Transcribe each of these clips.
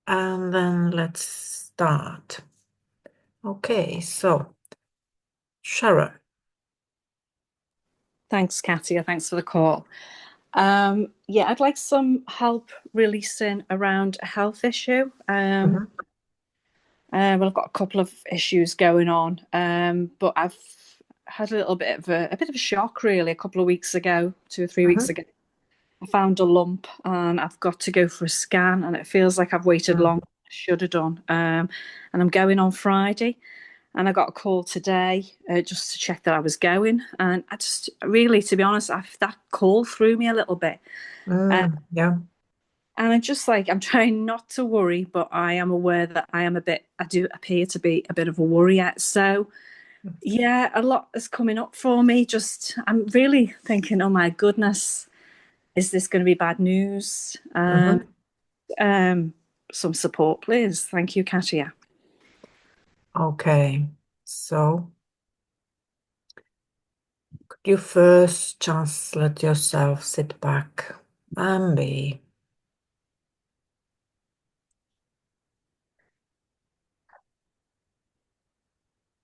And then let's start. Okay, so Sharon. Thanks, Katja. Thanks for the call. Yeah, I'd like some help releasing around a health issue. Mhm, Well, I've got a couple of issues going on, but I've had a little bit of a shock really a couple of weeks ago, 2 or 3 weeks mhm, ago. I found a lump and I've got to go for a scan, and it feels like I've waited mm, longer than I should have done. And I'm going on Friday. And I got a call today just to check that I was going. And I just really, to be honest, that call threw me a little bit. yeah. And I'm just like, I'm trying not to worry, but I am aware that I do appear to be a bit of a worrier. So, yeah, a lot is coming up for me. I'm really thinking, oh my goodness, is this going to be bad news? Mhm. Um, some support, please. Thank you, Katia. Okay, so could you first just let yourself sit back and be?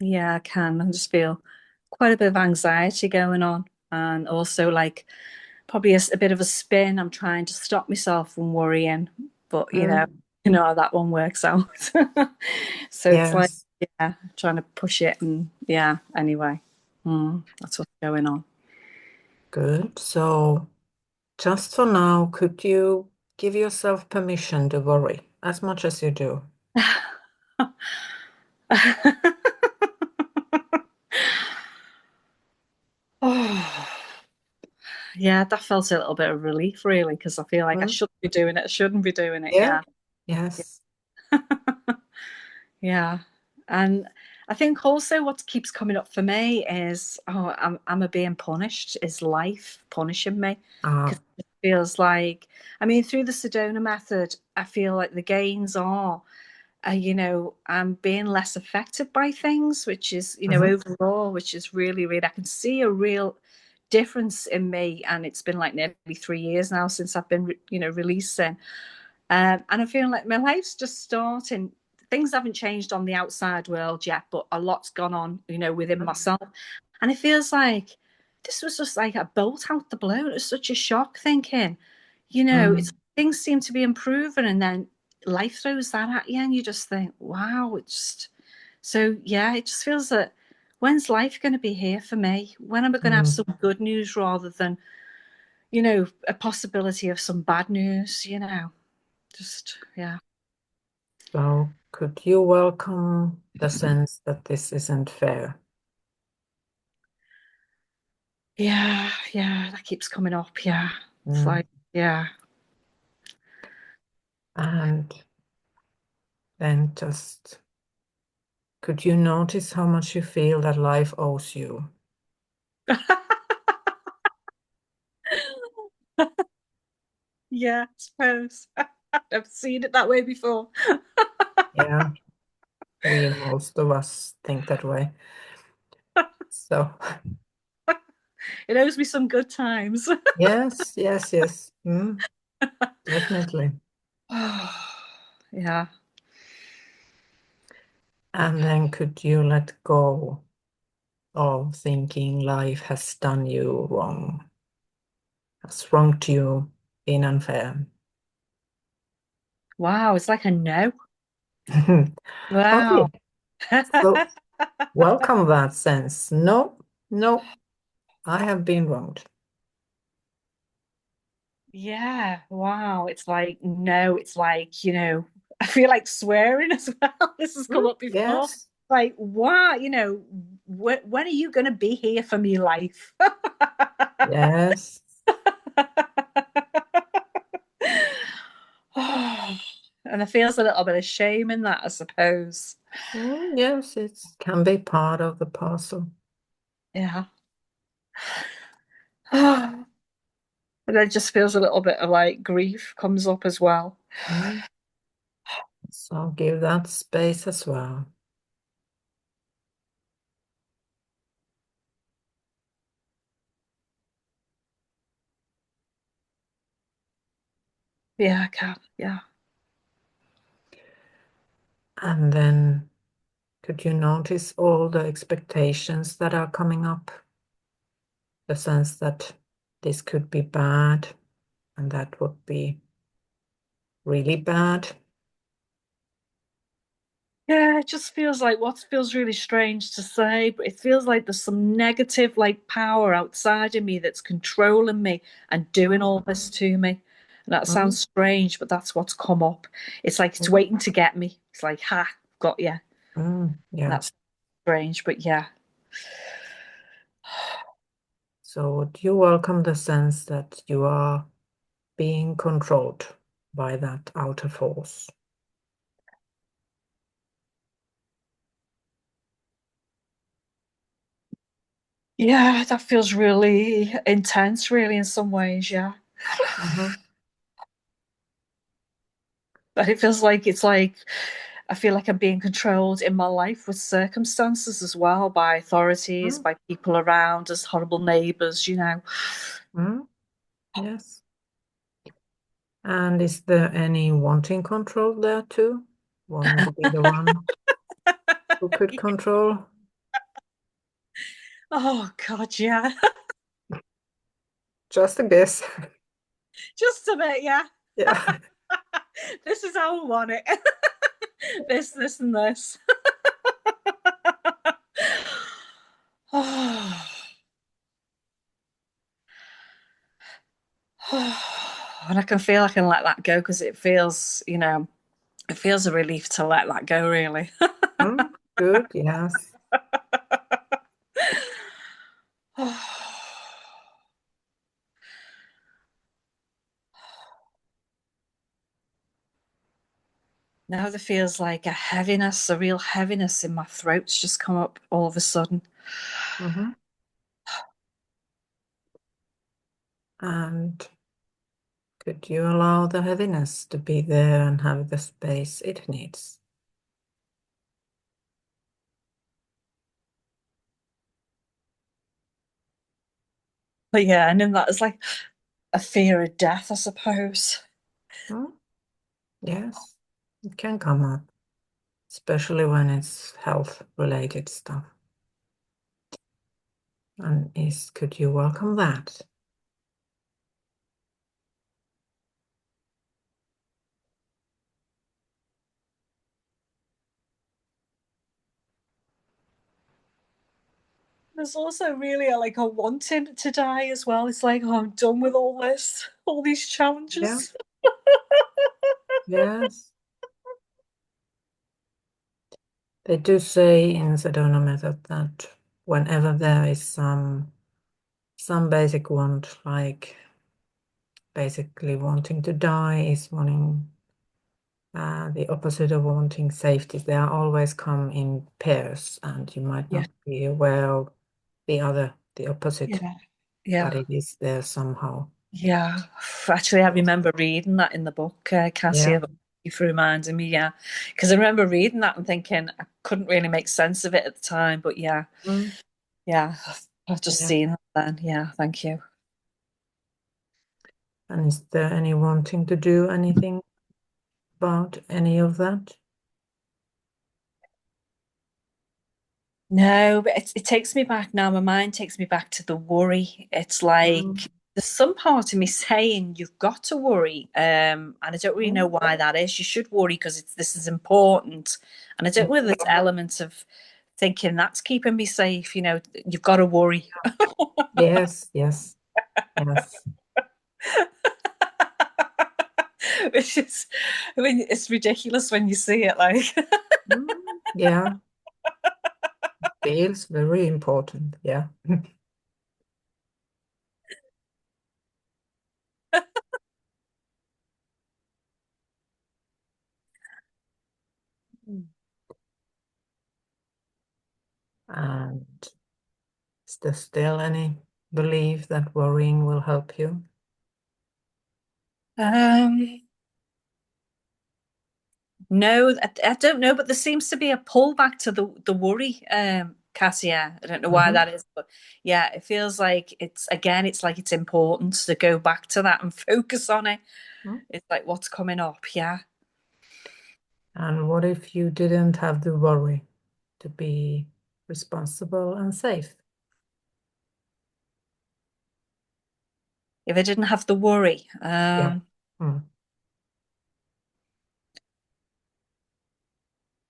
Yeah, I can. I just feel quite a bit of anxiety going on, and also like probably a bit of a spin. I'm trying to stop myself from worrying, but Mm, you know how that one works out. So it's like, yes, yeah, trying to push it, and yeah. Anyway, that's what's going on. good. So just for now, could you give yourself permission to worry as much as you do? Oh, yeah, that felt a little bit of relief, really, because I feel like I Mm, shouldn't be doing it. I shouldn't be doing it. yeah, Yeah. yes. Yeah. And I think also what keeps coming up for me is, oh, am I being punished? Is life punishing me? Uh, Because it feels like, I mean, through the Sedona method, I feel like the gains are, I'm being less affected by things, which is, mhm, overall, which is really, really, I can see a real difference in me. And it's been like nearly 3 years now since I've been, releasing. And I feel like my life's just starting. Things haven't changed on the outside world yet, but a lot's gone on, within myself. And it feels like this was just like a bolt out the blue. It was such a shock thinking, it's mm, things seem to be improving, and then life throws that at you, and you just think, wow, it's just so yeah, it just feels that when's life going to be here for me? When am I going to have mm. some good news rather than, a possibility of some bad news? Just yeah. So could you welcome the sense that this isn't fair? Yeah, yeah, that keeps coming up. Yeah. It's Mm. like, yeah. And then just could you notice how much you feel that life owes you? Yeah, I suppose. I've seen it that way before. Yeah, most of us think that way. So It owes me some good times. yes, yes, yes. Definitely. Yeah. And then could you let go of thinking life has done you wrong, has wronged you, been unfair? Wow, it's like a no. Okay, Wow. so welcome that sense. No, no, I have been wronged. Yeah, wow. It's like, no, it's like, I feel like swearing as well. This has come up before. Yes, Like, wow, when are you going to be here for me, life? yes. And there feels a little bit of shame in that, I suppose. Yes, it can be part of the puzzle. Yeah. And it just feels a little bit of like grief comes up as well. Mm. So give that space as well. Yeah, I can. Yeah. And then could you notice all the expectations that are coming up? The sense that this could be bad and that would be really bad. Yeah, it just feels like what feels really strange to say, but it feels like there's some negative like power outside of me that's controlling me and doing Mm, all this to me. And that mm, sounds strange, but that's what's come up. It's like it's mm, waiting to get me. It's like, ha, got you. yeah. That's strange, but yeah. So do you welcome the sense that you are being controlled by that outer force? Yeah, that feels really intense, really, in some ways, yeah. Mm-hmm. But it feels like it's like I feel like I'm being controlled in my life with circumstances as well by authorities, Mm, by people around us, horrible neighbours, you know. mm, yes. And is there any wanting control there too? Wanting to be the one who could control? Oh God, yeah. Just a guess. Just a bit, yeah. Yeah. This is how I want it. This, and this. Oh. And I can feel I can let that go because it feels, it feels a relief to let that go, really. Mm, good, yes. Now there feels like a heaviness, a real heaviness in my throat's just come up all of a sudden. Mm-hmm. And could you allow the heaviness to be there and have the space it needs? But yeah, and then that is like a fear of death, I suppose. Mm, yes, it can come up, especially when it's health related stuff. And could you welcome that? There's also really like a wanting to die as well. It's like, oh, I'm done with all this, all these Yeah, challenges. yes. They do say in Sedona Method that whenever there is some basic want, like basically wanting to die is wanting the opposite of wanting safety. They are always come in pairs, and you might Yeah, not be aware of the opposite, yeah, but yeah, it is there somehow. yeah. Actually, I remember reading that in the book, Yeah. Cassia. Thank you for reminding me, yeah. Because I remember reading that and thinking I couldn't really make sense of it at the time, but yeah, Mm, yeah. I've just yeah. seen that then. Yeah, thank you. And is there any wanting to do anything about any of that? No, but it takes me back now. My mind takes me back to the worry. It's like Mm, there's some part of me saying you've got to worry, and I don't really know mm, why that is. You should worry because this is important, and I don't know whether there's elements of thinking that's keeping me safe. You've got to worry. yes, yes, yes. Which is, I mean, it's ridiculous when you see it. Like, Yeah, feels very important. Yeah. And is there still any belief that worrying will help you? um, no, I don't know, but there seems to be a pullback to the worry, Cassia. I don't know why Mm-hmm. that is, but yeah, it feels like it's like it's important to go back to that and focus on it. It's like what's coming up, yeah. And what if you didn't have the worry to be responsible and safe? If I didn't have the worry, Yeah. Mm.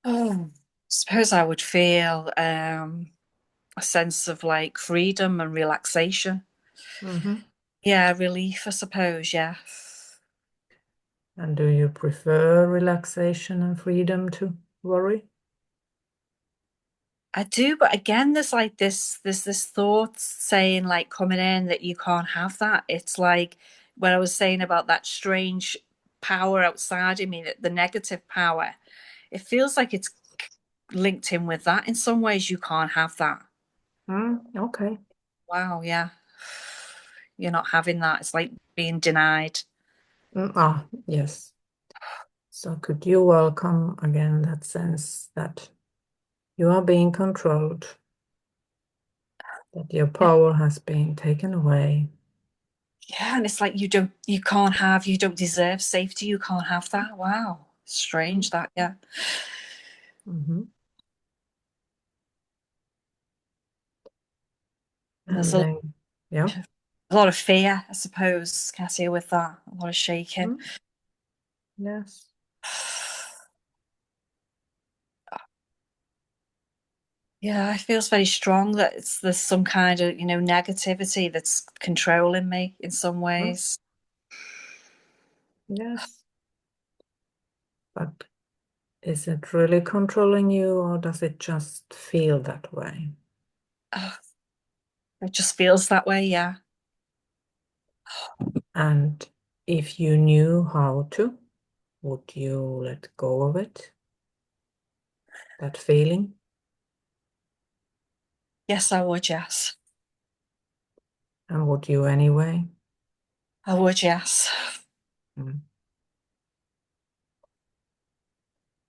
oh, I suppose I would feel a sense of like freedom and relaxation. Mm-hmm. Yeah, relief, I suppose. Yeah. And do you prefer relaxation and freedom to worry? I do, but again, there's like this thought saying like coming in that you can't have that. It's like what I was saying about that strange power outside of me, that the negative power. It feels like it's linked in with that. In some ways, you can't have that. Okay. Wow, yeah. You're not having that. It's like being denied. Yes. So could you welcome again that sense that you are being controlled, that your Yeah, power has been taken away? yeah, and it's like you don't deserve safety. You can't have that. Wow, strange that. Yeah, Mm-hmm. there's And then, yeah. a lot of fear, I suppose, Cassia, with that. A lot of shaking. Mm, yes. Yeah, it feels very strong that there's some kind of, negativity that's controlling me in some Mm, ways. yes. But is it really controlling you, or does it just feel that way? Oh, it just feels that way, yeah. And if you knew how to, would you let go of it, that feeling? Yes, I would, yes. And would you anyway? I would, yes. Mm.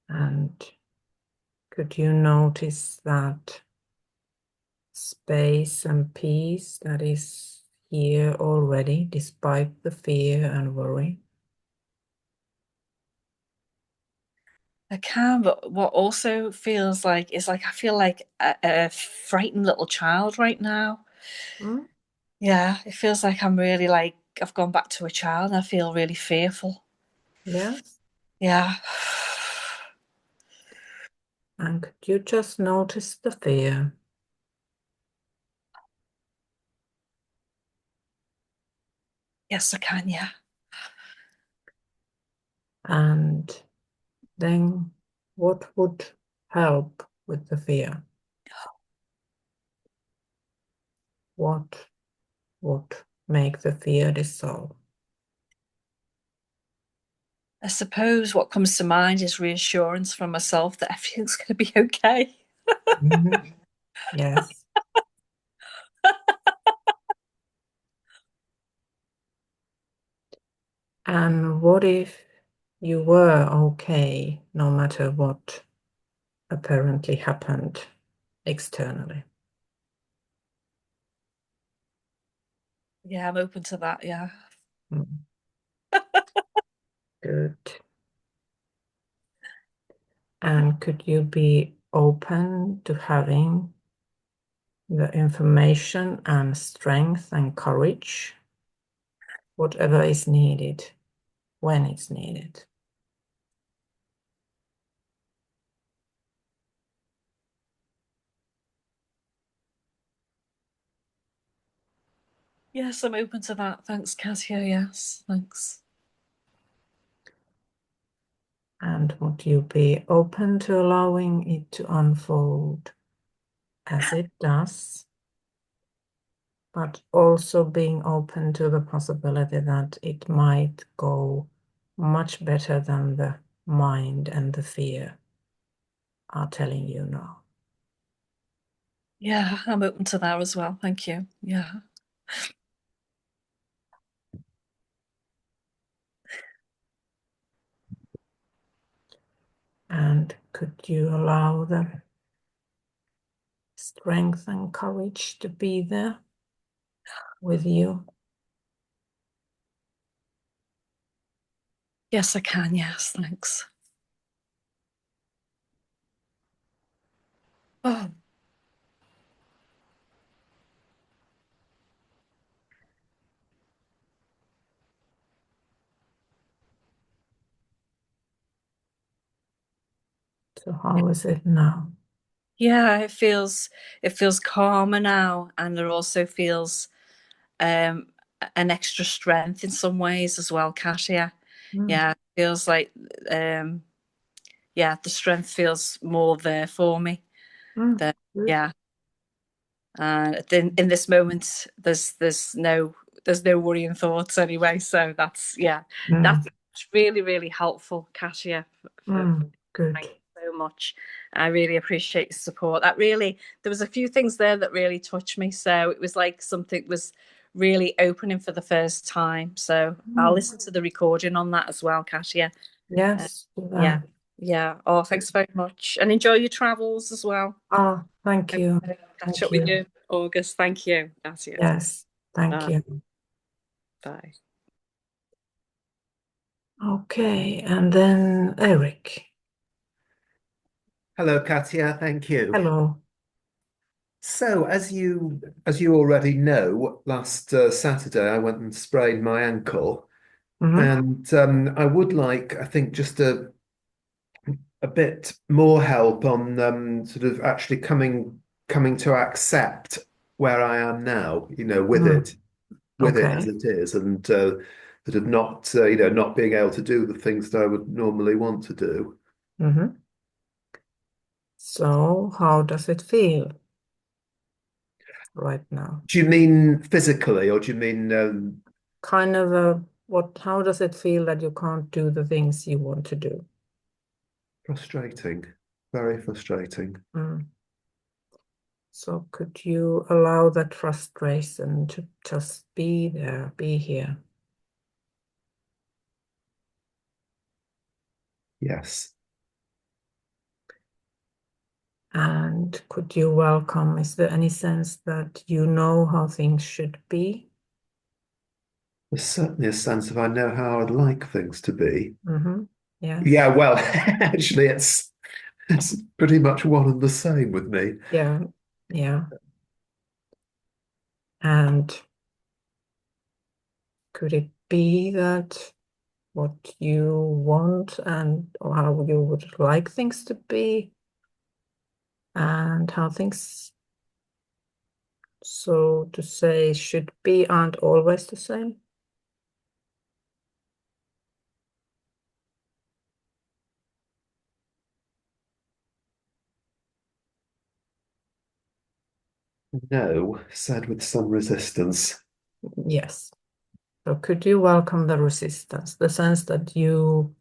And could you notice that space and peace that is here already, despite the fear and worry? I can, but what also feels like is like I feel like a frightened little child right now. Mm, Yeah, it feels like I'm really like I've gone back to a child and I feel really fearful. yes. Yeah. And could you just notice the fear? Yes, I can, yeah. And then what would help with the fear? What would make the fear dissolve? I suppose what comes to mind is reassurance from myself that everything's going to be okay. Mhm. Yes. And what if you were okay no matter what apparently happened externally? Yeah, I'm open to that. Yeah. Mm, good. And could you be open to having the information and strength and courage, whatever is needed, when it's needed? Yes, I'm open to that. Thanks, Cassia. Yes, thanks. And would you be open to allowing it to unfold as it does, but also being open to the possibility that it might go much better than the mind and the fear are telling you now? Yeah, I'm open to that as well. Thank you. Yeah. And could you allow the strength and courage to be there with you? Yes, I can. Yes, thanks. Oh, So how is it now? yeah, it feels calmer now, and it also feels um an extra strength in some ways as well, Kasia. Mm, Yeah, it feels like um yeah, the strength feels more there for me. mm, That good. yeah, and in this moment, there's no worrying thoughts anyway. So that's Mm, really really helpful, Kasia. good. Thank you so much. I really appreciate your support. There was a few things there that really touched me. So it was like something was really opening for the first time. So I'll Mm, listen to the recording on that as well, Kasia. Uh, yes, do yeah, that. yeah. Oh, thanks very much, and enjoy your travels as well. Oh, thank you. Catch Thank up with you. you, August. Thank you. Gracias. Yes, thank Bye. you. Bye. Okay, and then Eric. Hello, Katya. Thank you. Hello. So, as you already know, last Saturday I went and sprained my ankle, Mm-hmm. and I would like, I think, just a bit more help on sort of actually coming to accept where I am now, Mm. with it as Okay. it is, and sort of not, not being able to do the things that I would normally want to do. Mm-hmm. So, how does it feel right now? Do you mean physically, or do you mean Kind of how does it feel that you can't do the things you want to do? frustrating? Very frustrating. Mm. So, could you allow that frustration to just be there, be here? Yes. And could you welcome, is there any sense that you know how things should be? There's certainly a sense of I know how I'd like things to be. Mm-hmm. Yes. Yeah, well, actually, it's pretty much one and the same with me. Yeah. Yeah. And could it be that what you want and or how you would like things to be and how things, so to say, should be aren't always the same? No, said with some resistance. Yes. So could you welcome the resistance, the sense that you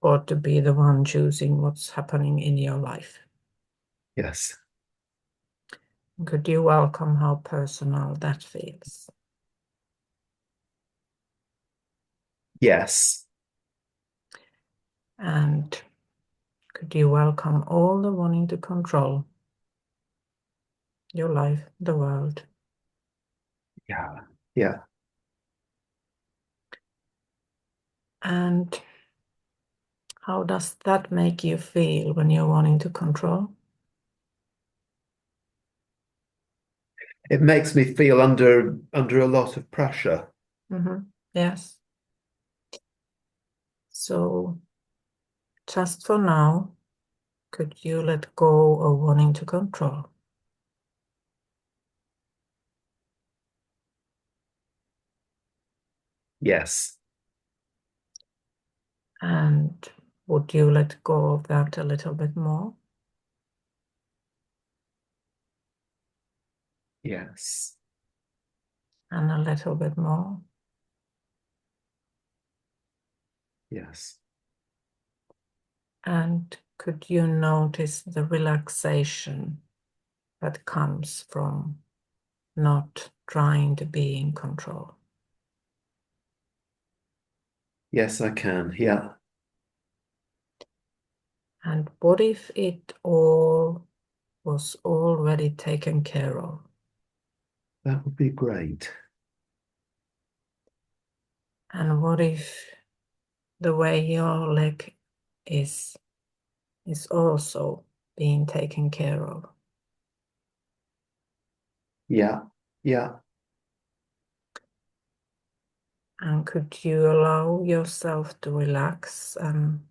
ought to be the one choosing what's happening in your life? Yes. Could you welcome how personal that feels? Yes. And could you welcome all the wanting to control your life, the world? Yeah. Yeah. And how does that make you feel when you're wanting to control? It makes me feel under a lot of pressure. Mm-hmm. Yes. So just for now, could you let go of wanting to control? Yes. And would you let go of that a little bit more? Yes. And a little bit more? Yes. And could you notice the relaxation that comes from not trying to be in control? Yes, I can. Yeah. And what if it all was already taken care of? That would be great. And what if the way your leg is is also being taken care of? Yeah. Yeah. And could you allow yourself to relax and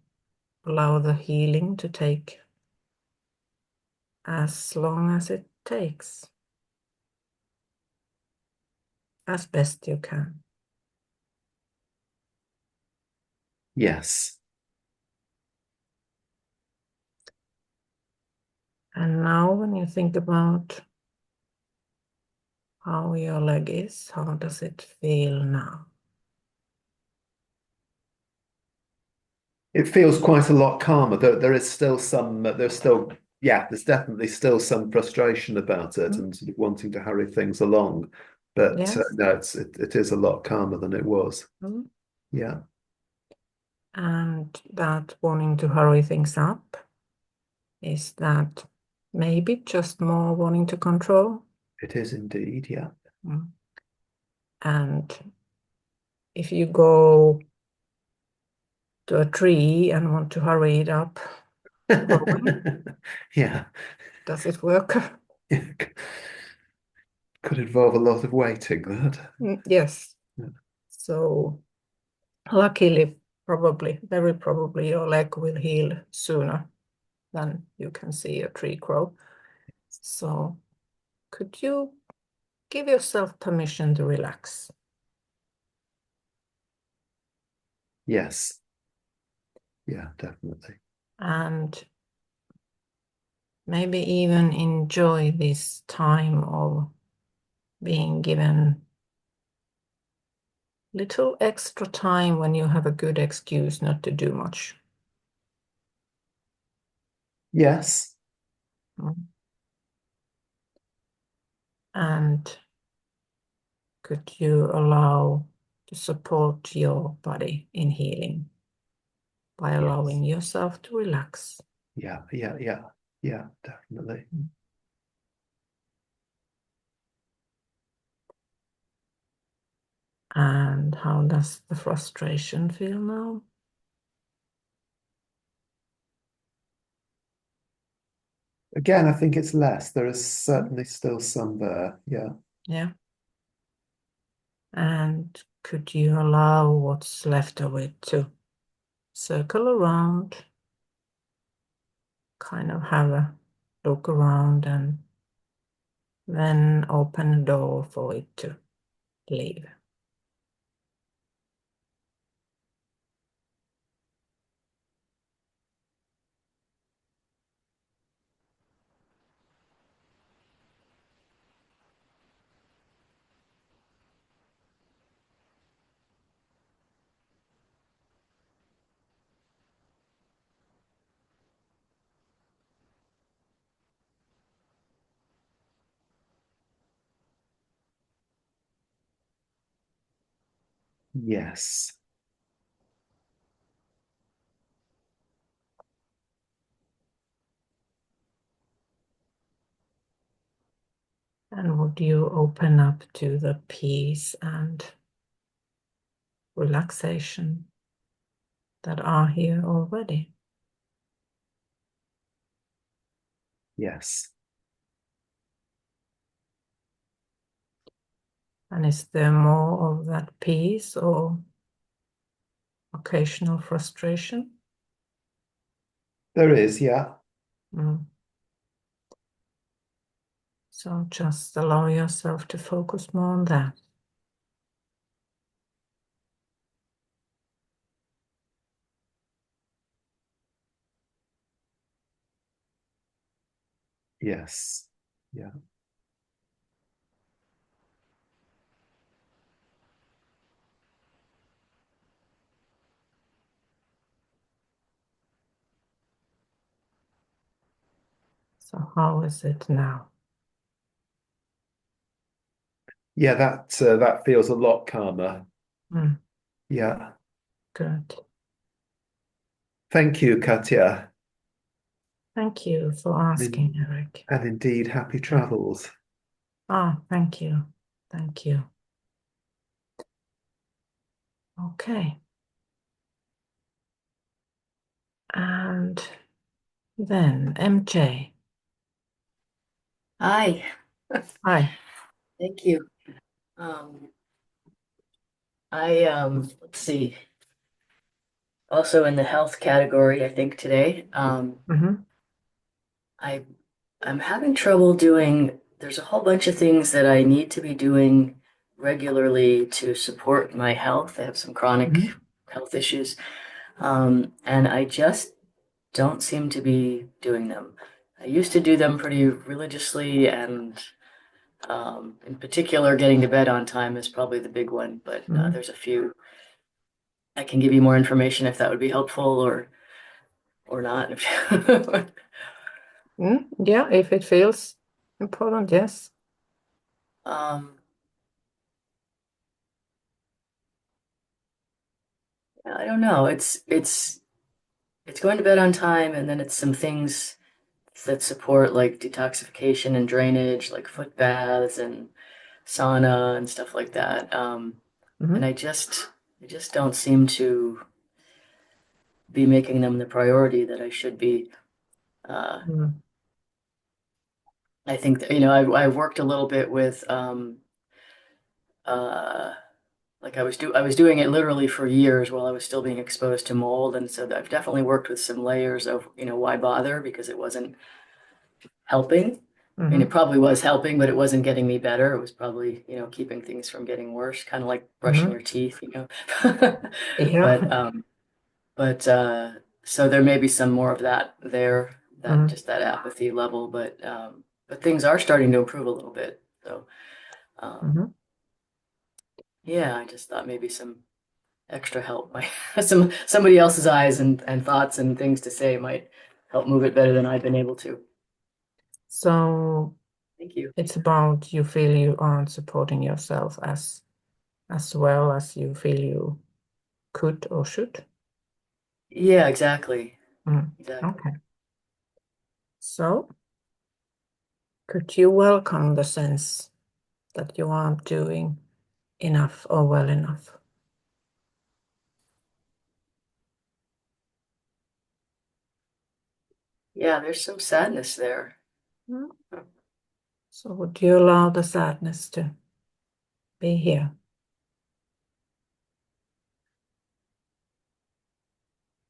allow the healing to take as long as it takes, as best you can. Yes. And now when you think about how your leg is, how does it feel now? It feels quite a lot calmer. There is still some, there's still, yeah, there's definitely still some frustration about it and sort of wanting to hurry things along. But Yes. no, it is a lot calmer than it was. Mm. Yeah, And that wanting to hurry things up, is that maybe just more wanting to control? it is indeed. Yeah. Mm. And if you go to a tree and want to hurry it up growing, Yeah. does it work? Could involve a lot of waiting, that. Yes. Yeah. So luckily, probably, very probably your leg will heal sooner than you can see a tree grow. So could you give yourself permission to relax Yes. Yeah, definitely. and maybe even enjoy this time of being given little extra time when you have a good excuse not to do much? Yes. Mm. And could you allow to support your body in healing by allowing Yes. yourself to relax? Yeah. Yeah. Yeah. Yeah, definitely. Mm. And how does the frustration feel now? Again, I think it's less. There is certainly still some there. Yeah. Yeah. And could you allow what's left of it to circle around, kind of have a look around, and then open the door for it to leave? Yes. And would you open up to the peace and relaxation that are here already? Yes. And is there more of that peace or occasional frustration? There is. Yeah. Mm. So just allow yourself to focus more on that. Yes. Yeah. So how is it now? Yeah, that feels a lot calmer. Mm. Yeah. Good. Thank you, Katja. Thank you for And, asking, Eric. and indeed, happy travels. Ah, thank you. Thank you. Okay. And then MJ. Hi. Hi. Thank you. I let's see. Also in the health category, I think today, Mm-hmm. I I'm having trouble doing. There's a whole bunch of things that I need to be doing regularly to support my health. I have some chronic Mm-hmm. health issues, and I just don't seem to be doing them. I used to do them pretty religiously, and in particular, getting to bed on time is probably the big one. But Mm-hmm. there's a few. I can give you more information if that would be helpful, or not. Yeah, if it feels important, yes. Um, I don't know. It's going to bed on time, and then it's some things that support like detoxification and drainage, like foot baths and sauna and stuff like that. And Mm-hmm. I just don't seem to be making them the priority that I should be. Uh, Mm-hmm. I think that, I've worked a little bit with uh, like I was doing it literally for years while I was still being exposed to mold, and so I've definitely worked with some layers of, why bother, because it wasn't helping. I mean, it Mm-hmm. probably was helping, but it wasn't getting me better. It was probably, keeping things from getting worse, kind of like brushing Mm-hmm. your teeth. Yeah. But so there may be some more of that there, that Mm-hmm. just that apathy level, but things are starting to improve a little bit. So um, Mm-hmm. yeah, I just thought maybe some extra help might somebody else's eyes and thoughts and things to say might help move it better than I've been able to. So Thank you. it's about you feel you aren't supporting yourself as well as you feel you could or should. Yeah, exactly. Mm. Exactly. Okay. So could you welcome the sense that you aren't doing enough or well enough? Yeah, there's some sadness there. Mm. So would you allow the sadness to be here?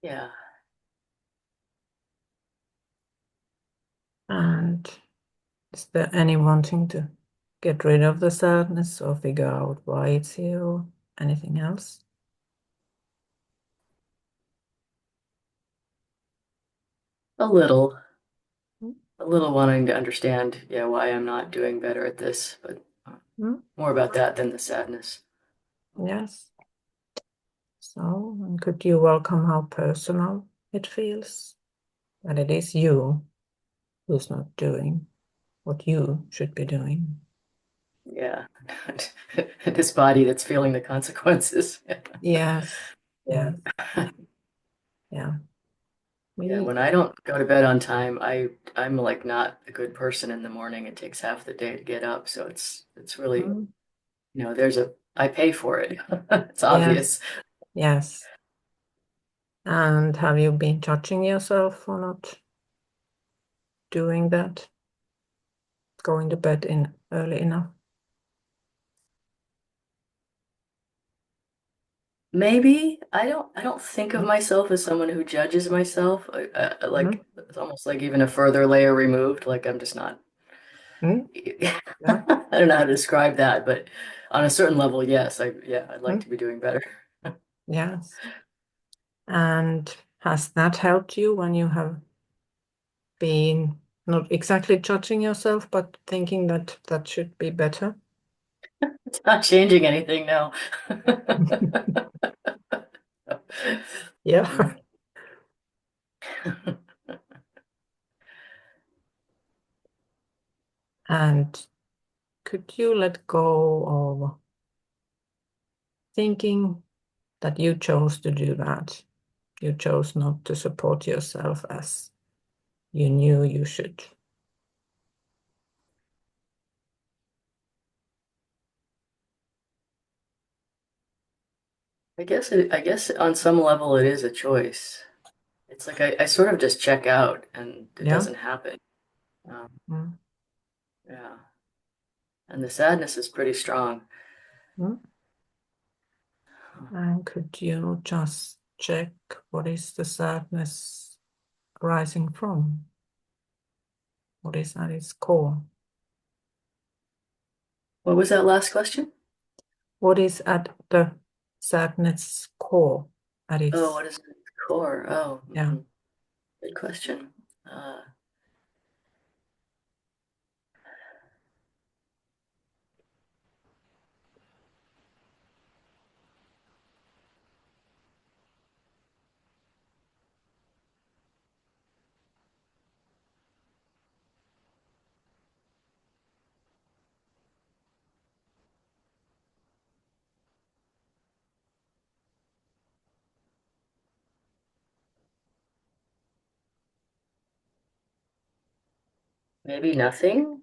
Yeah. And is there any wanting to get rid of the sadness or figure out why it's here or anything else? A little. Mm. A little wanting to understand, yeah, why I'm not doing better at this, but Mm. more about that than the sadness. Yes. So, and could you welcome how personal it feels? That it is you who's not doing what you should be doing. Yeah. This body that's feeling the consequences. Yes, Yeah. yes, yeah. Yeah, We, when I don't go to bed on time, I'm like not a good person in the morning. It takes half the day to get up, so it's really, mm, I pay for it. It's yes, obvious. yes. And have you been judging yourself for not doing that, going to bed in early enough? Maybe I don't think of Mm, myself as someone who judges myself. mm, Like it's almost like even a further layer removed. Like I'm just not. mm, yeah, I don't know how to describe that, but on a certain level, yes, I'd like mm, to be doing better. yes. And has that helped you when you have been not exactly judging yourself, but thinking that that should be better? It's not changing anything now. Yeah. And could you let go of thinking that you chose to do that? You chose not to support yourself as you knew you should. I guess on some level it is a choice. It's like I sort of just check out and it Yeah. doesn't happen. Um, Mm. yeah. And the sadness is pretty strong. And could you just check what is the sadness arising from? What is at its core? What was that last question? What is at the sadness core? At its what is the core? yeah. Good question. Maybe nothing.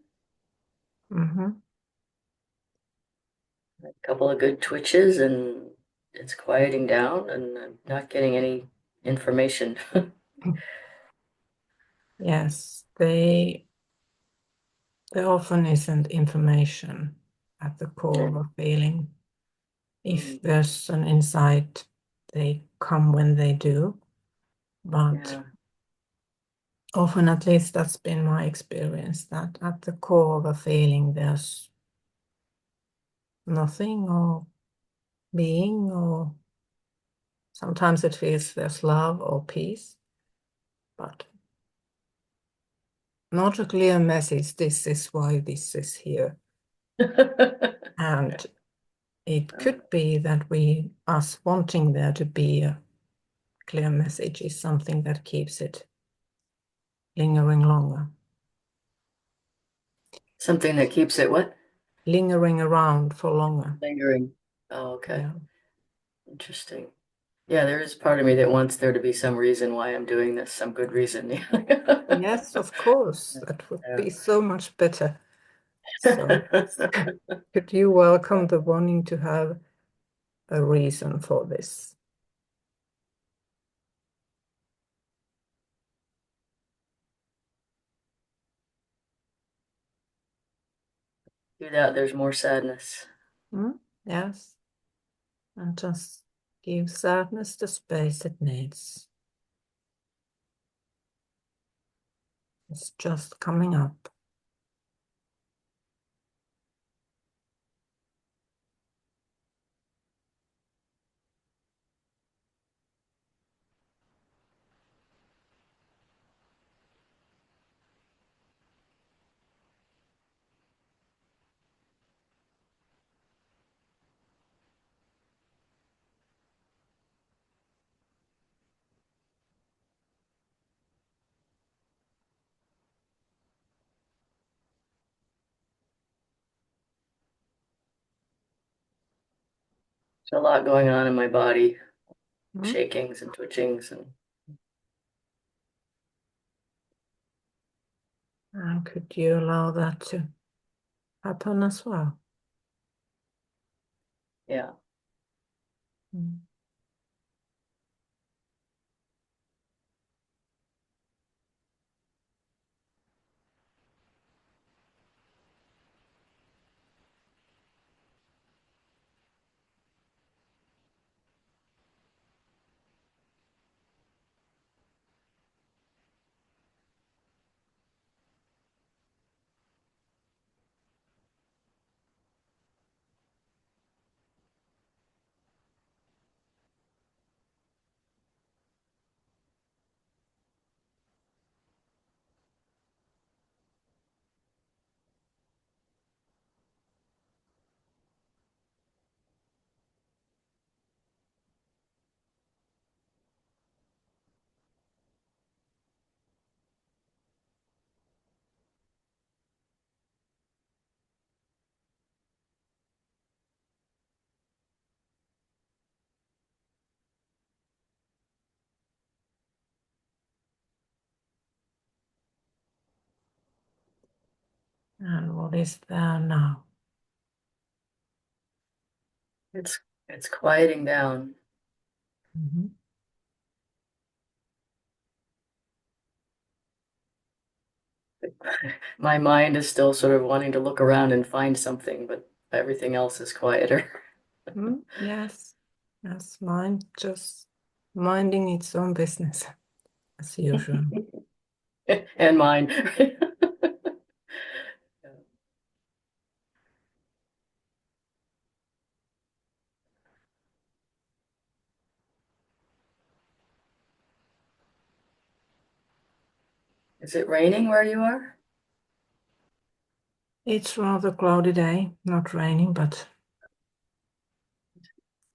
A couple of good twitches and it's quieting down and I'm not getting any information. Yes, there often isn't information at the core of a feeling. If there's an insight, they come when they do, but often, at least that's been my experience, that at the core of a feeling there's nothing or being, or sometimes it feels there's love or peace, but not a clear message, this is why this is here. And it could be that us wanting there to be a clear message is something that keeps it lingering longer. Something that keeps it what? Lingering around for longer. Lingering. Oh, okay. Yeah. Interesting. Yeah, there is part of me that wants there to be some reason why I'm doing this, some good reason. Yes, of course. That would be so much better. So could you welcome the wanting to have a reason for this? Do that, there's more sadness. Yes. And just give sadness the space it needs. It's just coming up. There's a lot going on in my body, shakings and twitchings And could you allow that to happen as well? yeah. And what is there now? It's quieting down. My mind is still sort of wanting to look around and find something, but everything else is quieter. Yes, yes, mine just minding its own business as usual. And mine. Is it raining where you are? It's rather cloudy day, not raining, but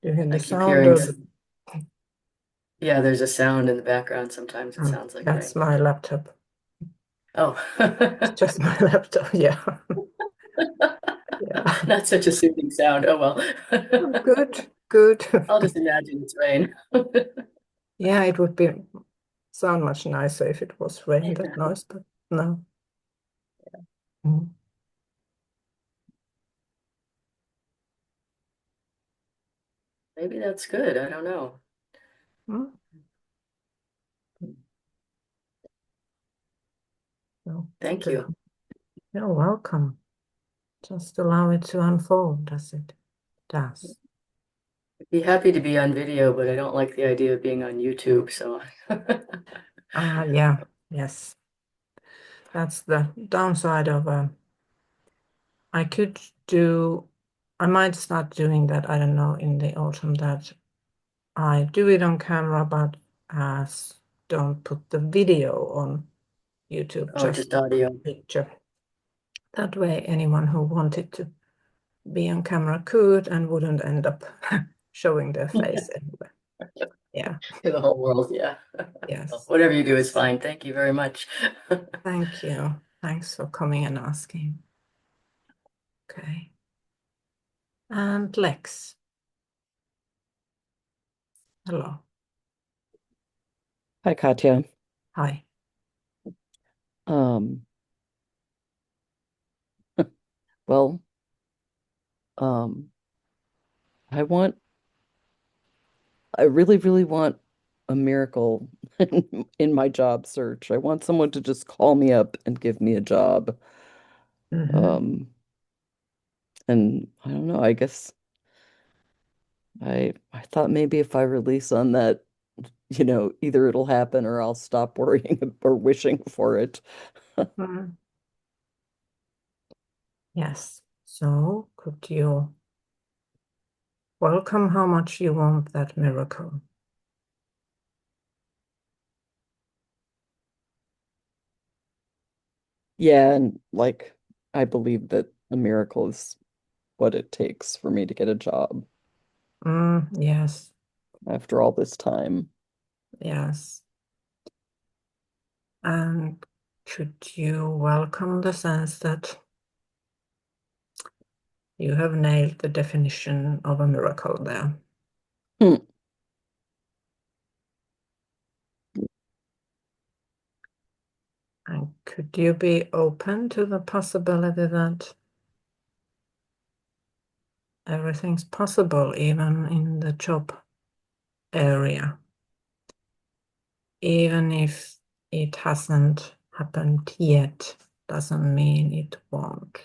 you hear I the keep sound hearing of some, yeah, there's a sound in the background. Sometimes it sounds like that's rain. my laptop. Oh, It's just my laptop, yeah. Yeah. not such a soothing sound. Oh well. Good, good. I'll just imagine it's rain. Yeah, it would be sound much nicer if it was rain, that noise, but no. Mm. Maybe that's good. I don't know. Mm. So, Thank you. you're welcome. Just allow it to unfold as it does. I'd be happy to be on video, but I don't like the idea of being on YouTube, so Yeah, yes. That's the downside of I could do, I might start doing that, I don't know, in the autumn that I do it on camera, but don't put the video on YouTube, oh, just just audio. picture. That way, anyone who wanted to be on camera could and wouldn't end up showing their face anywhere. Yeah, To the whole world, yeah. yes. Whatever you do is fine. Thank you very much. Thank you. Thanks for coming and asking. Okay. And Lex. Hello. Hi, Katja. Hi. Um, well, um, I want, I really, really want a miracle in my job search. I want someone to just call me up and give me a job. Mhm. Um, and I don't know, I guess I thought maybe if I release on that, either it'll happen or I'll stop worrying or wishing for it. Mm. Yes. So could you welcome how much you want that miracle? Yeah, and like I believe that a miracle is what it takes for me to get a job Yes. after all this time. Yes. And could you welcome the sense that you have nailed the definition of a miracle there? Hmm. And could you be open to the possibility that everything's possible, even in the job area, even if it hasn't happened yet, doesn't mean it won't.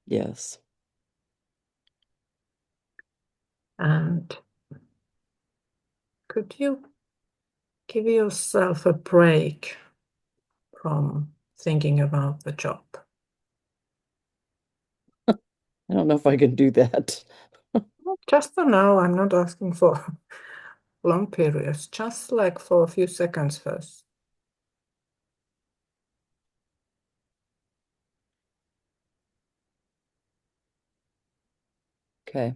Yes. And could you give yourself a break from thinking about the job? I don't know if I can do that. Just for now, I'm not asking for long periods, just like for a few seconds first. Okay.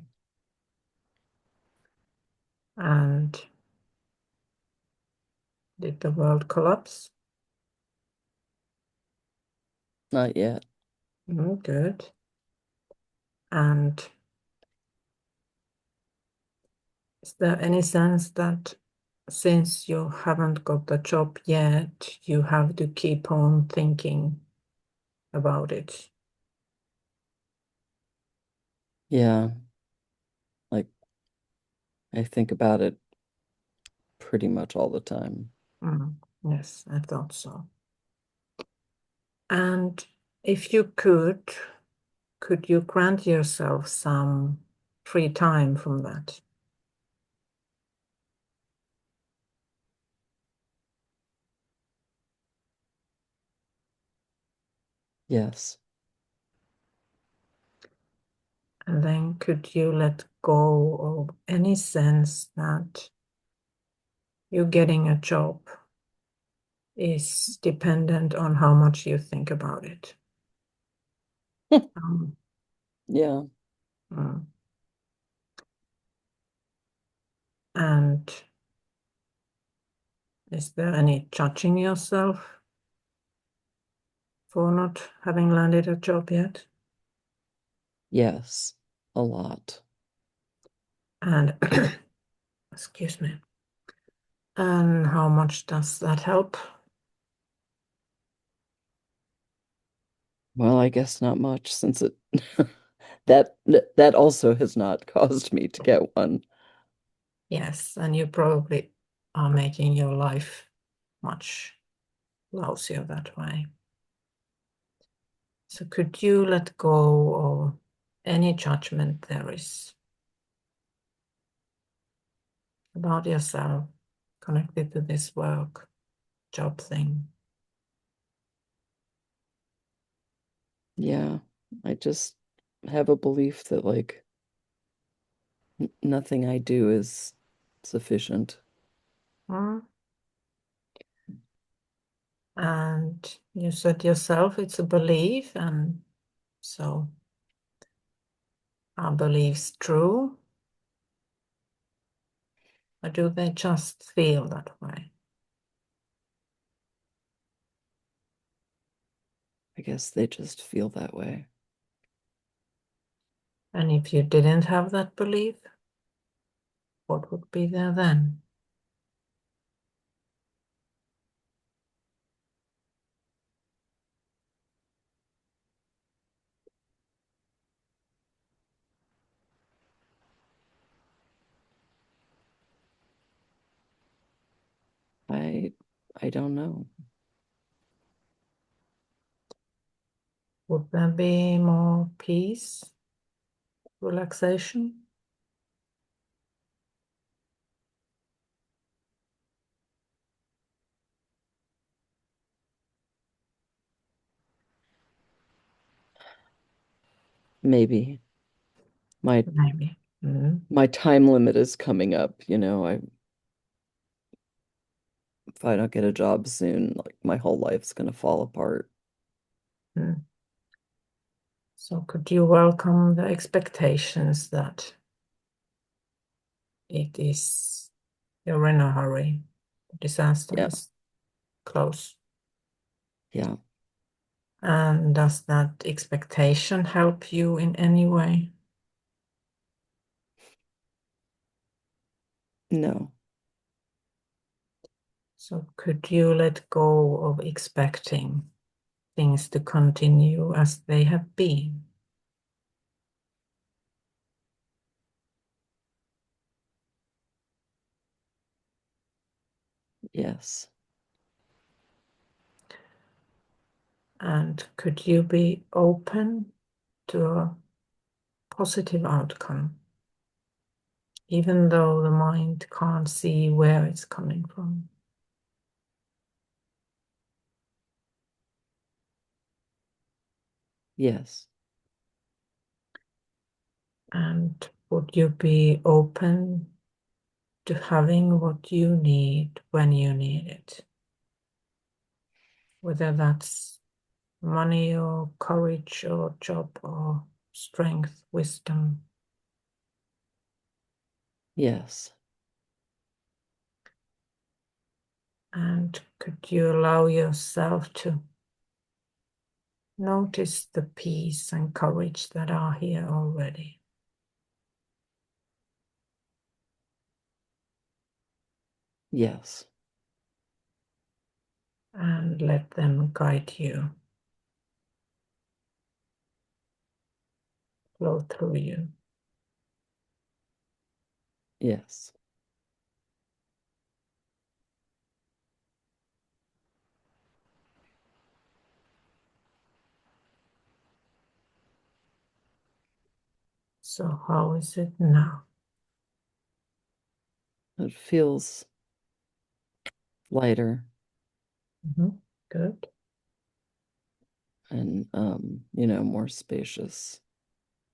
And did the world collapse? Not yet. Good. And is there any sense that since you haven't got the job yet, you have to keep on thinking about it? Yeah. Like I think about it pretty much all the time. Mm. Yes, I thought so. And if you could you grant yourself some free time from that? Yes. And then could you let go of any sense that you getting a job is dependent on how much you think about it? Yeah. Mm. And is there any judging yourself for not having landed a job yet? Yes. A lot. And excuse me. And how much does that help? Well, I guess not much since it that also has not caused me to get one. Yes, and you probably are making your life much lousier that way. So could you let go of any judgment there is about yourself connected to this work, job thing? Yeah. I just have a belief that like nothing I do is sufficient. Hmm? And you said yourself it's a belief, and so are beliefs true? Or do they just feel that way? I guess they just feel that way. And if you didn't have that belief, what would be there then? I don't know. Would there be more peace, relaxation? Maybe. My Maybe. my time limit is coming up, if I don't get a job soon, like my whole life's gonna fall apart. Mm. So could you welcome the expectations that you're in a hurry, disaster Yeah. is close? Yeah. And does that expectation help you in any way? No. So could you let go of expecting things to continue as they have been? Yes. And could you be open to a positive outcome, even though the mind can't see where it's coming from? Yes. And would you be open to having what you need when you need it? Whether that's money or courage or job or strength, wisdom. Yes. And could you allow yourself to notice the peace and courage that are here already? Yes. And let them guide you, flow through you. Yes. So how is it now? It feels lighter Good. and more spacious.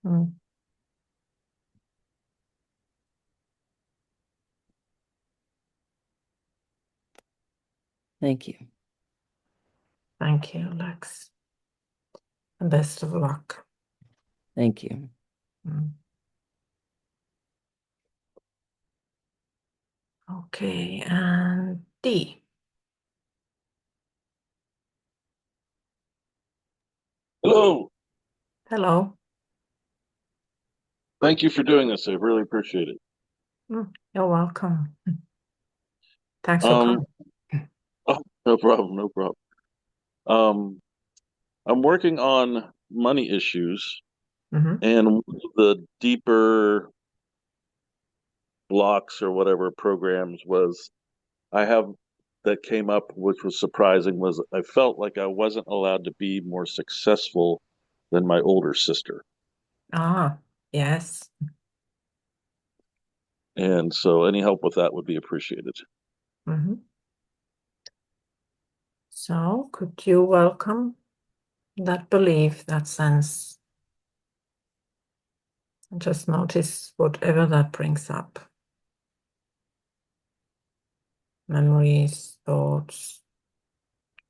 Mm. Thank you. Thank you, Lex. And best of luck. Thank you. Okay, and D. Hello. Hello. Thank you for doing this. I really appreciate it. You're welcome. Thanks for coming. Oh, no problem, no problem. I'm working on money issues, and one of the deeper blocks or whatever programs was I have that came up, which was surprising, was I felt like I wasn't allowed to be more successful than my older sister. Ah, yes. And so any help with that would be appreciated. So could you welcome that belief, that sense, and just notice whatever that brings up. Memories, thoughts,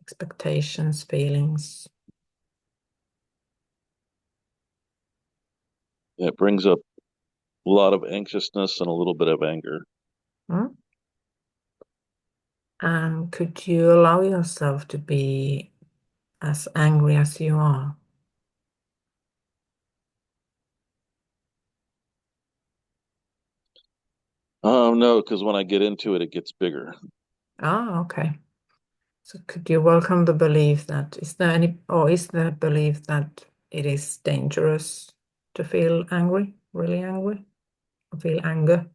expectations, feelings. It brings up a lot of anxiousness and a little bit of anger. And could you allow yourself to be as angry as you are? No, because when I get into it, it gets bigger. Ah, okay. So could you welcome the belief that, is there a belief that it is dangerous to feel angry, really angry, or feel anger?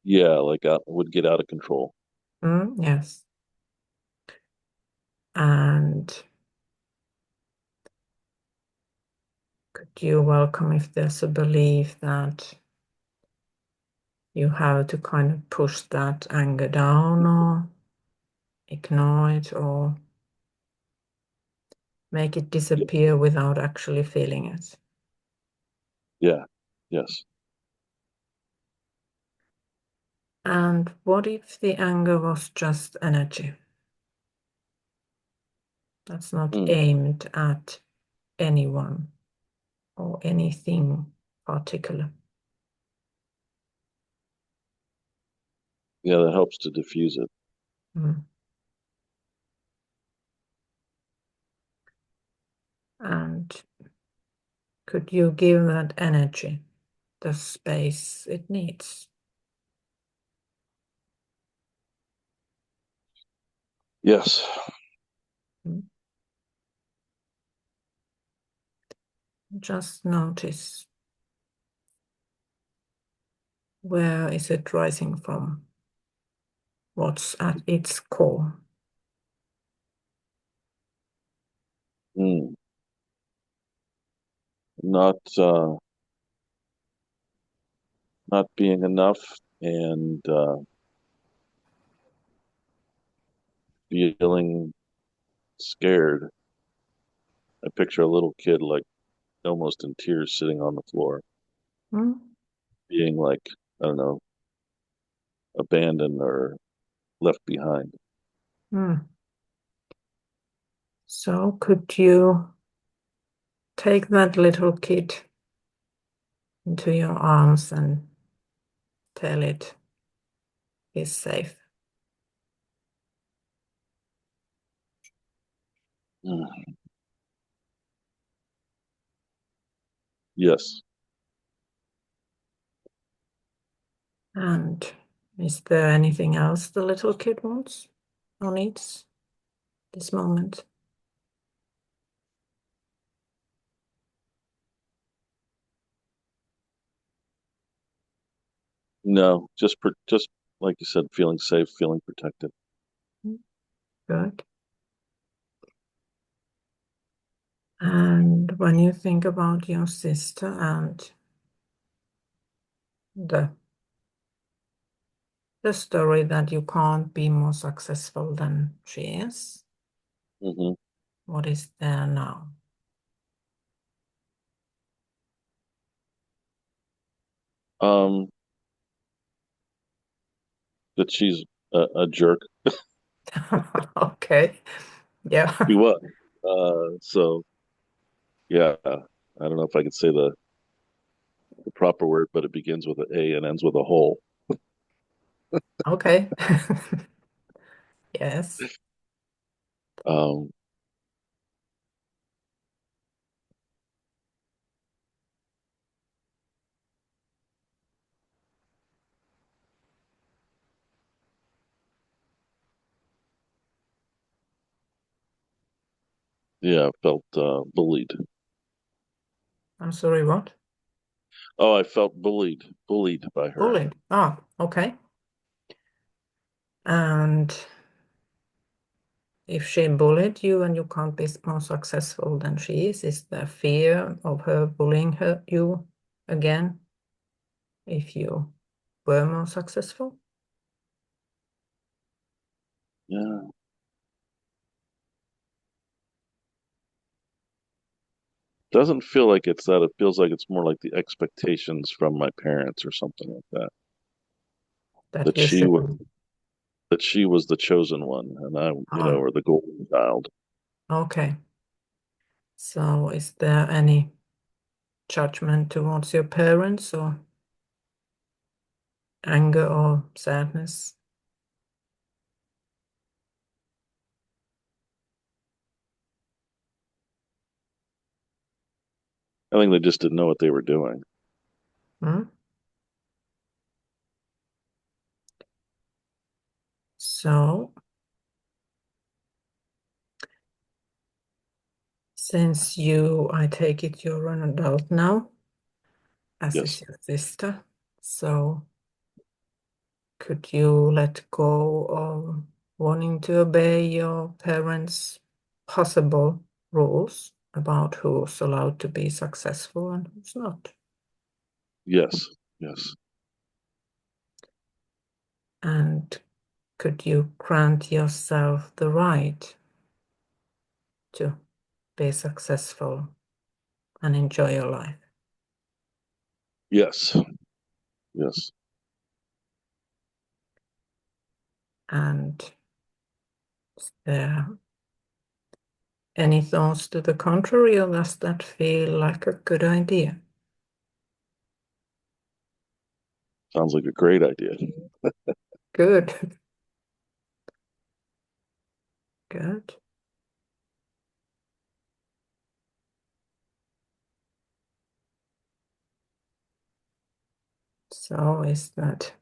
Yeah, like I would get out of control. Yes. And could you welcome if there's a belief that you have to kind of push that anger down or ignore it or make it disappear without actually feeling it? Yeah, yes. And what if the anger was just energy? That's not aimed at anyone or anything particular. Yeah, that helps to diffuse it. And could you give that energy the space it needs? Yes. Just notice, where is it rising from? What's at its core? Not not being enough and feeling scared. I picture a little kid like almost in tears sitting on the floor, being like, I don't know, abandoned or left behind. So could you take that little kid into your arms and tell it is safe? Yes. And is there anything else the little kid wants or needs this moment? No, just like you said, feeling safe, feeling protected. Good. And when you think about your sister and the story that you can't be more successful than she is, what is there now? That she's a jerk. Okay. Yeah. She was. So yeah, I don't know if I could say the proper word, but it begins with an A and ends with a hole. Okay. Yes. Um, yeah, I felt bullied. I'm sorry, what? Oh, I felt bullied by her. Bullied. Oh, okay. And if she bullied you and you can't be more successful than she is there fear of her bullying you again if you were more successful? Yeah. Doesn't feel like it's that. It feels like it's more like the expectations from my parents or something like that. That That you should. she was the chosen one, and I, or the golden child. Okay. So is there any judgment towards your parents or anger or sadness? I think they just didn't know what they were doing. Hmm? So, since I take it you're an adult now, as Yes. is your sister, so could you let go of wanting to obey your parents' possible rules about who's allowed to be successful and who's not? Yes. Yes. And could you grant yourself the right to be successful and enjoy your life? Yes. Yes. And is there any thoughts to the contrary, or does that feel like a good idea? Sounds like a great idea. Good. Good. So is that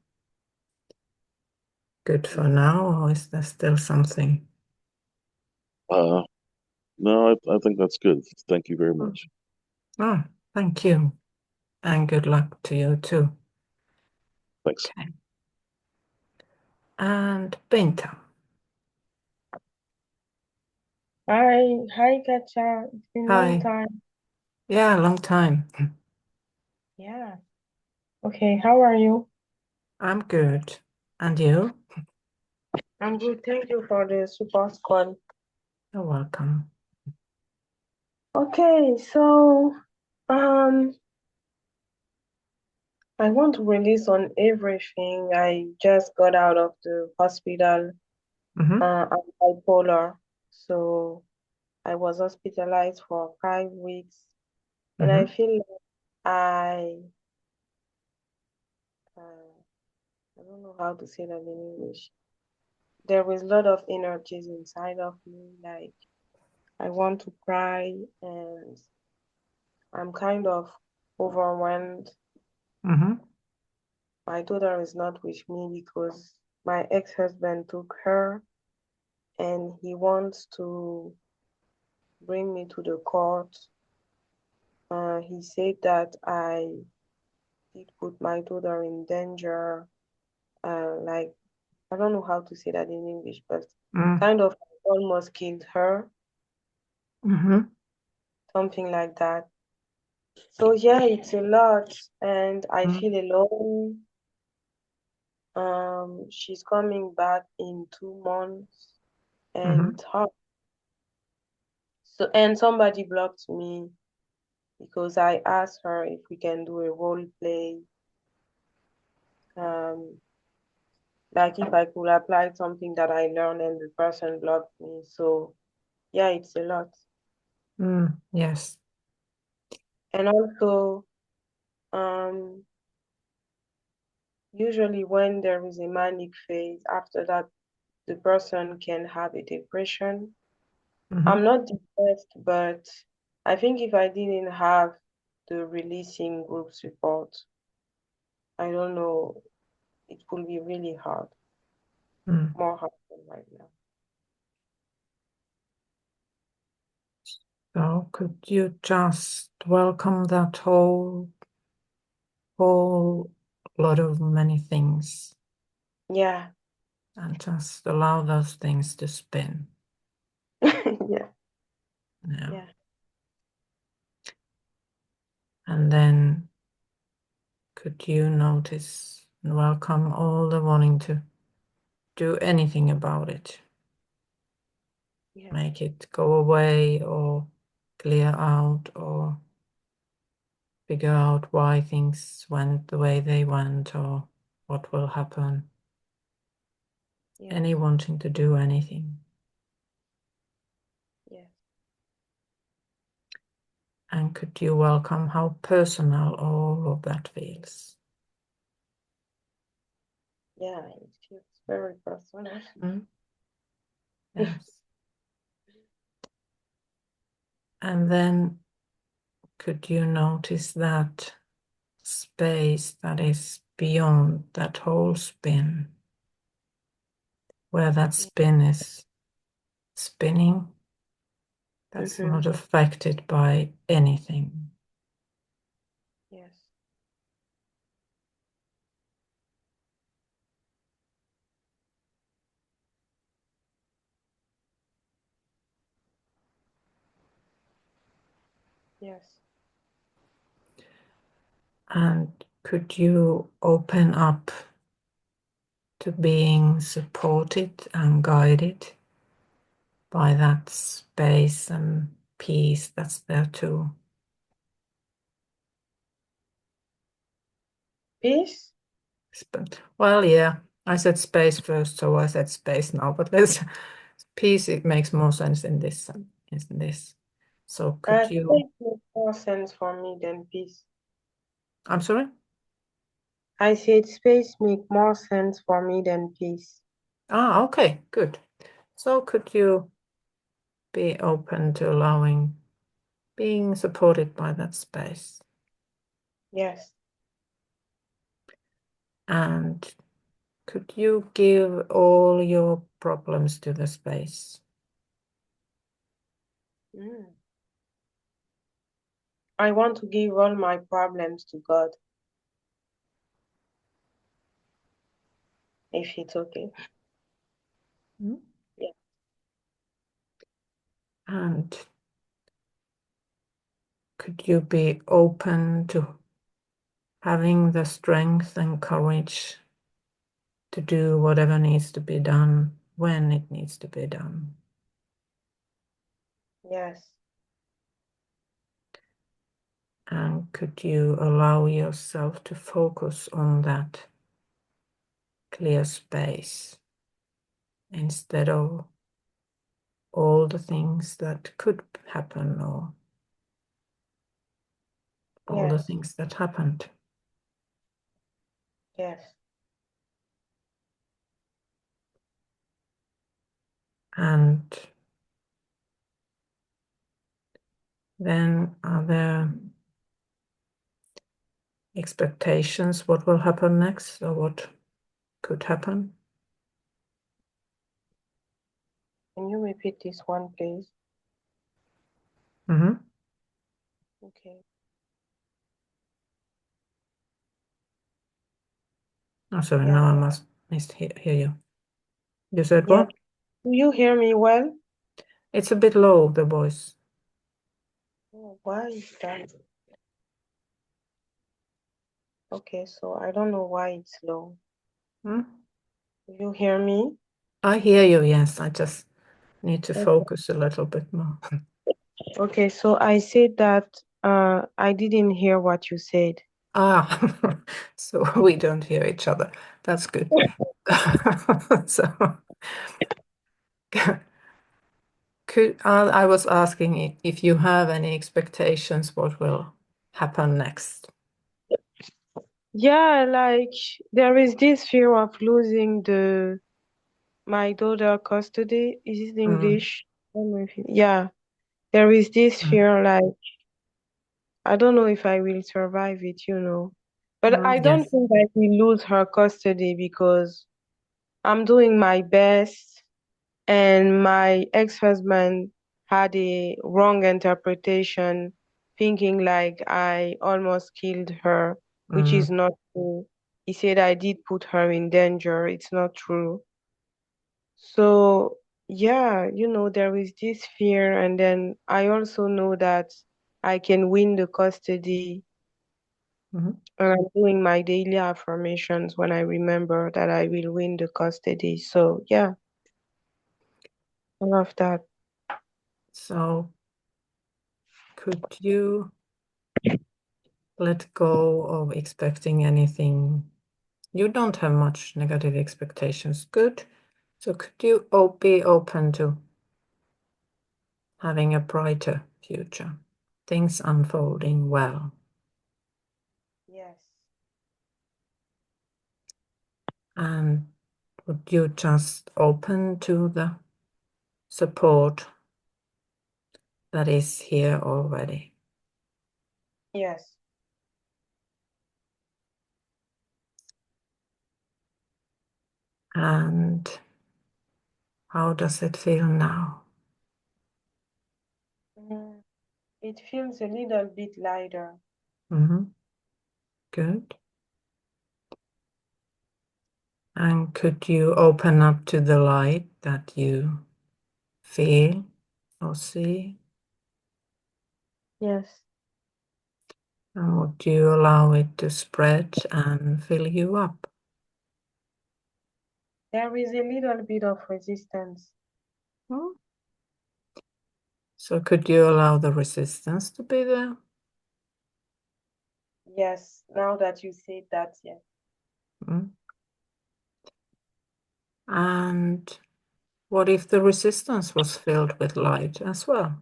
good for now, or is there still something? No, I think that's good. Thank you very much. Oh, thank you. And good luck to you too. Thanks. Okay. And Benta. Hi, Katja. It's been a long Hi. time. Yeah, long time. Yeah. Okay, how are you? I'm good. And you? I'm good. Thank you for the support call. You're welcome. Okay, so I want to release on everything. I just got out of the hospital. I'm bipolar, so I was hospitalized for 5 weeks, and I feel like I don't know how to say that in English. There is a lot of energies inside of me, like I want to cry and I'm kind of overwhelmed. My daughter is not with me because my ex-husband took her and he wants to bring me to the court. He said that I did put my daughter in danger. Like, I don't know how to say that in English, but kind of almost killed her. something like that. So yeah, it's a lot, and I feel alone. She's coming back in 2 months, and and somebody blocked me because I asked her if we can do a role play. Like if I could apply something that I learned, and the person blocked me. So yeah, it's a lot. Yes. And also, usually when there is a manic phase, after that, the person can have a depression. I'm not depressed, but I think if I didn't have the releasing group support, I don't know, it could be really hard, more hard than right now. So could you just welcome that whole lot of many things? Yeah. And just allow those things to spin. Yeah. Yeah. And then could you notice and welcome all the wanting to do anything about it? Yeah. Make it go away or clear out or figure out why things went the way they went or what will happen. Yes. Any wanting to do anything. Yes. And could you welcome how personal all of that feels? Yeah, it feels very personal. Yes. And then could you notice that space that is beyond that whole spin, where that spin is spinning, that's not affected by anything. Yes. Yes. And could you open up to being supported and guided by that space and peace that's there too? Peace? Well, yeah, I said space first, so I said space now, but let's peace, it makes more sense in this. So could you... Space makes more sense for me than peace. I'm sorry? I said space makes more sense for me than peace. Ah, okay, good. So could you be open to allowing being supported by that space? Yes. And could you give all your problems to the space? I want to give all my problems to God, if it's okay. Yeah. And could you be open to having the strength and courage to do whatever needs to be done when it needs to be done? Yes. And could you allow yourself to focus on that clear space instead of all the things that could happen or all the things that happened? Yes. And then are there expectations what will happen next or what could happen? Can you repeat this one, please? Okay. Oh, sorry, now I must hear you. You said Yeah. what? Do you hear me well? It's a bit low, the voice. Oh, Why is that? Okay, so I don't know why it's low. You hear me? I hear you, yes. I just need to focus a little bit more. Okay, so I said that I didn't hear what you said. So we don't hear each other. That's good. So I was asking if you have any expectations what will happen next. Yeah, like there is this fear of losing my daughter custody. Is it English? I don't know if yeah, there is this fear like I don't know if I will survive it, you know. But I don't Yes. think I will lose her custody because I'm doing my best, and my ex-husband had a wrong interpretation, thinking like I almost killed her, which is not true. He said I did put her in danger. It's not true. So, yeah, you know, there is this fear, and then I also know that I can win the custody. And I'm doing my daily affirmations when I remember that I will win the custody. So, yeah, I love that. So could you let go of expecting anything? You don't have much negative expectations. Good. So could you be open to having a brighter future? Things unfolding well. Yes. And would you just open to the support that is here already? Yes. And how does it feel now? It feels a little bit lighter. Good. And could you open up to the light that you feel or see? Yes. And would you allow it to spread and fill you up? There is a little bit of resistance. So could you allow the resistance to be there? Yes, now that you say that, yes. And what if the resistance was filled with light as well?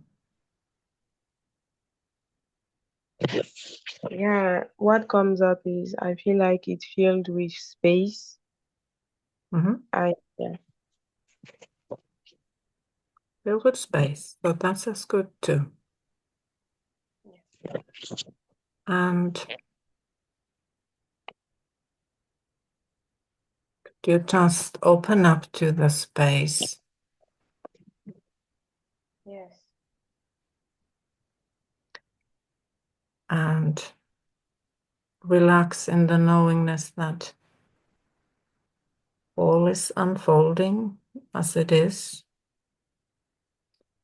Yeah, what comes up is I feel like it's filled with space. Yeah. Filled with space, so that's as good too. Yes. And could you just open up to the space? Yes. And relax in the knowingness that all is unfolding as it is.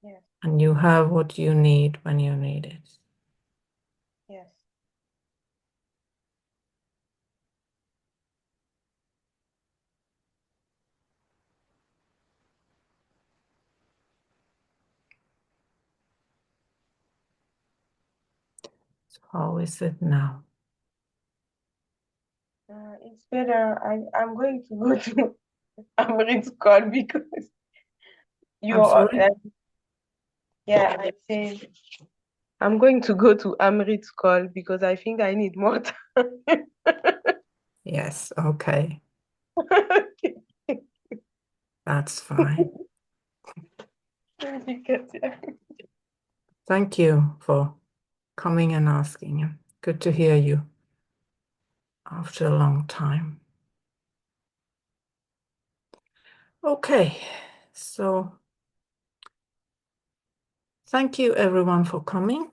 Yes. And you have what you need when you need it. Yes. So how is it now? It's better. I'm going to go to Amrit's call because I'm sorry? yeah, I say I'm going to go to Amrit's call because I think I need more time. Yes, okay. Okay. That's fine. Thank you, Katja. Thank you for coming and asking. Good to hear you after a long time. Okay, so thank you everyone for coming.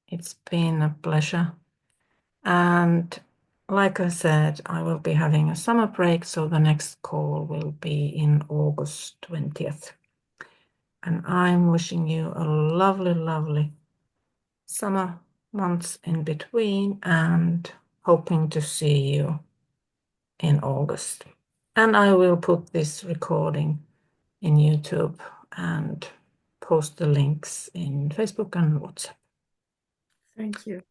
It's been a pleasure. And like I said, I will be having a summer break, so the next call will be in August 20th. And I'm wishing you a lovely, lovely summer months in between, and hoping to see you in August. And I will put this recording in YouTube and post the links in Facebook and WhatsApp. Thank you.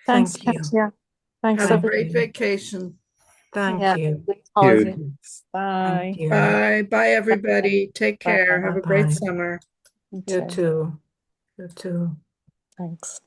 Thanks, Thank you. Katja. Thanks, Have a Thank great you. vacation. Thank Yeah. you. Holiday. Thank Bye. you. Bye. Bye, everybody. Take care. Have a great Bye-bye. summer. You too. You too. Thanks.